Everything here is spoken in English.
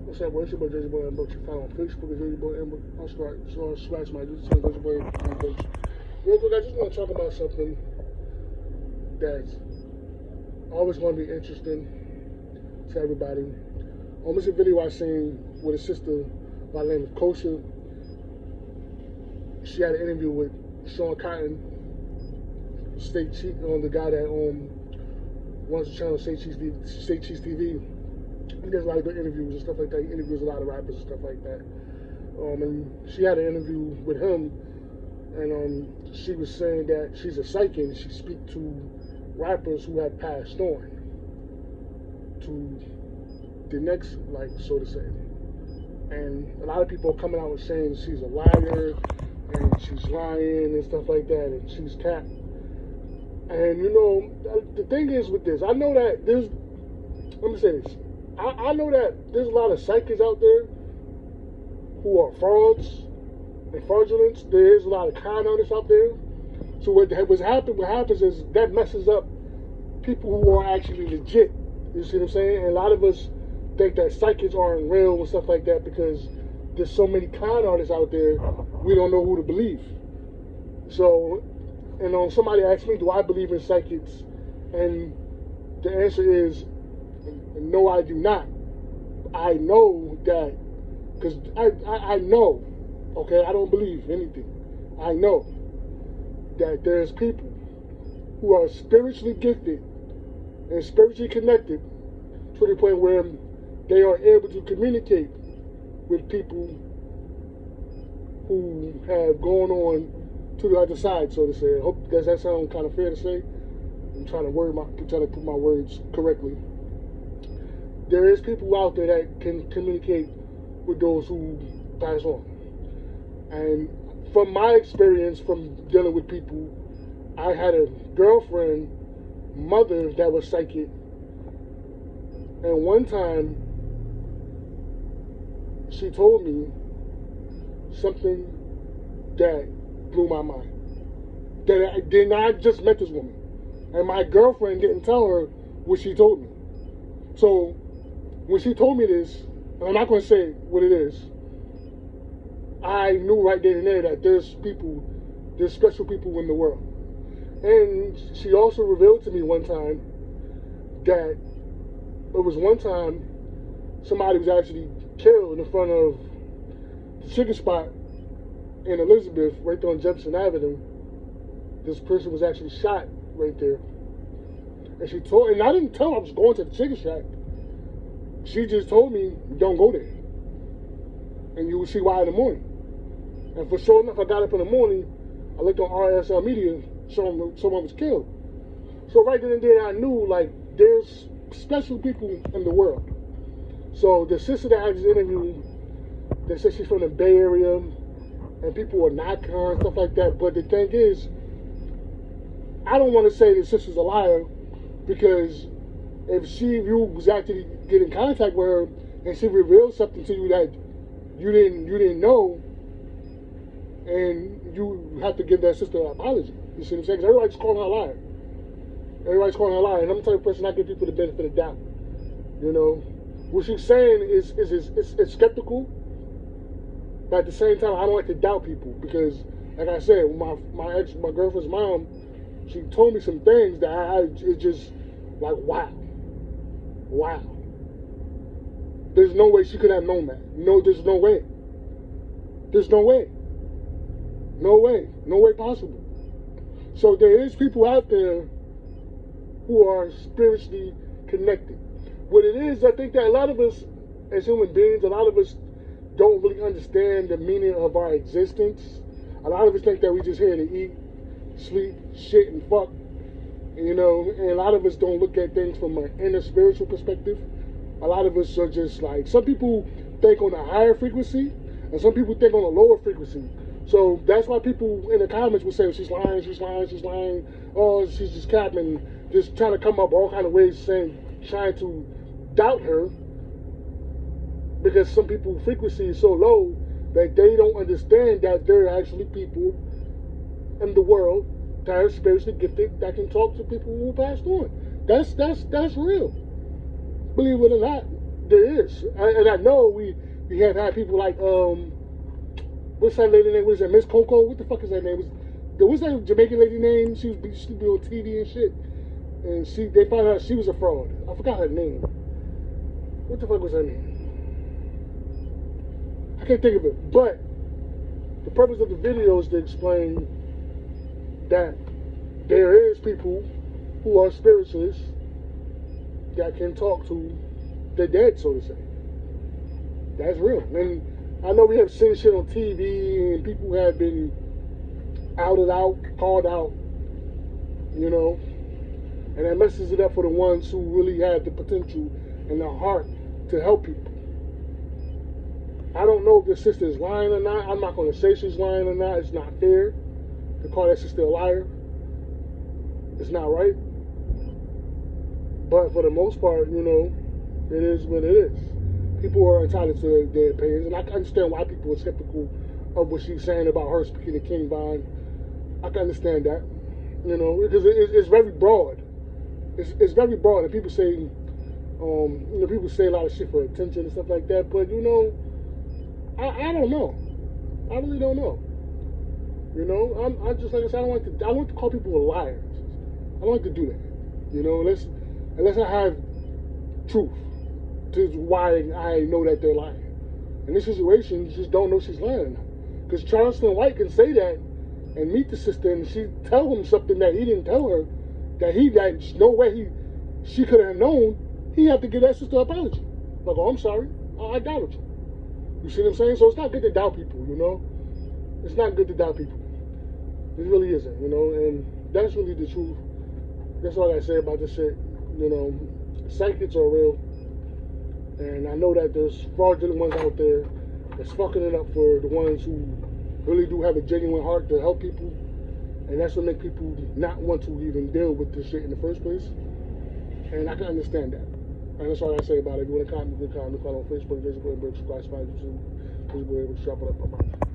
What's up, boy? It's your boy Jersey Boy Ambush. You find on Facebook as Jersey Boy Ambush. I'll scratch my YouTube Jersey Boy Ambush. Real quick, I just want to talk about something that's always going to be interesting to everybody. It's a video I seen with a sister by the name of Coasha. She had an interview with Sean Cotton, State Chief, the guy that runs the channel State Chiefs TV. He does a lot of good interviews and stuff like that. He interviews a lot of rappers and stuff like that. And she had an interview with him, and she was saying that she's a psychic and she speaks to rappers who have passed on to the next life, so to say. And a lot of people are coming out and saying she's a liar and she's lying and stuff like that, and she's capped. And the thing is with this, I know that there's, let me say this, I know that there's a lot of psychics out there who are frauds and fraudulence. There is a lot of con artists out there. So what happens is that messes up people who are actually legit. You see what I'm saying? And a lot of us think that psychics aren't real and stuff like that because there's so many con artists out there, we don't know who to believe. So, somebody asked me, do I believe in psychics? And the answer is, no, I do not. I know that, because I know, okay, I don't believe anything. I know that there's people who are spiritually gifted and spiritually connected to the point where they are able to communicate with people who have gone on to the other side, so to say. Does that sound kind of fair to say? I'm trying to put my words correctly. There is people out there that can communicate with those who pass on. And from my experience from dealing with people, I had a girlfriend, mother, that was psychic. And one time, she told me something that blew my mind. That I just met this woman. And my girlfriend didn't tell her what she told me. So, when she told me this, and I'm not going to say what it is, I knew right then and there that there's special people in the world. And she also revealed to me one time that it was one time somebody was actually killed in front of the chicken spot in Elizabeth, right there on Jefferson Avenue. This person was actually shot right there. And I didn't tell her I was going to the chicken shack. She just told me, don't go there. And you will see why in the morning. And for sure enough, I got up in the morning, I looked on RSL Media, someone was killed. So right then and there, I knew, like, there's special people in the world. So the sister that I just interviewed, they said she's from the Bay Area, and people are knocking her and stuff like that. But the thing is, I don't want to say the sister's a liar, because if you was actually get in contact with her and she revealed something to you that you didn't know, and you have to give that sister an apology. You see what I'm saying? Because everybody's calling her a liar. Everybody's calling her a liar, and I'm the type of person I give people the benefit of the doubt. What she's saying is skeptical, but at the same time, I don't like to doubt people because, like I said, my girlfriend's mom, she told me some things that it's just like, wow. There's no way she could have known that. No, there's no way. There's no way. No way. No way possible. So there is people out there who are spiritually connected. What it is, I think that a lot of us, as human beings, a lot of us don't really understand the meaning of our existence. A lot of us think that we just here to eat, sleep, shit, and fuck. And a lot of us don't look at things from an inner spiritual perspective. A lot of us are just like, some people think on a higher frequency, and some people think on a lower frequency. So that's why people in the comments will say, she's lying, oh, she's just capping, just trying to come up all kind of ways trying to doubt her, because some people's frequency is so low that they don't understand that there are actually people in the world that are spiritually gifted that can talk to people who passed on. That's real. Believe it or not, There is, and I know we have had people like what's that lady name? What is that? Miss Coco? What the fuck is that name? What's that Jamaican lady name? She used to be on TV and shit, and they found out she was a fraud. I forgot her name. What the fuck was her name? I can't think of it. But the purpose of the video is to explain that there is people who are spiritualists that can talk to the dead, so to say. That's real. And I know we have seen shit on TV and people have been outed out, called out, you know, and that messes it up for the ones who really have the potential and the heart to help people. I don't know if this sister is lying or not. I'm not going to say she's lying or not. It's not fair to call that sister a liar. It's not right. But for the most part, you know, it is what it is. People are entitled to their opinions, and I can understand why people are skeptical of what she's saying about her speaking to King Von. I can understand that, you know, because it's very broad. It's very broad, and people say, you know, people say a lot of shit for attention and stuff like that. But you know, I don't know. I really don't know. You know, I'm just like I said. I don't like to call people liars. I don't like to do that. You know, unless I have truth to why I know that they're lying. In this situation, you just don't know she's lying. Because Charleston White can say that and meet the sister, and she tell him something that he didn't tell her, that no way she could have known. He have to give that sister an apology. Like, oh, I'm sorry, I doubted you. You see what I'm saying? So it's not good to doubt people, you know? It's not good to doubt people. It really isn't, you know? And that's really the truth. That's all I say about this shit. You know, psychics are real. And I know that there's fraudulent ones out there that's fucking it up for the ones who really do have a genuine heart to help people. And that's what makes people not want to even deal with this shit in the first place. And I can understand that. And that's all I say about it. If you want to comment, you can comment. Call on Facebook, Facebook, Classified, YouTube. Please be able to shop it up.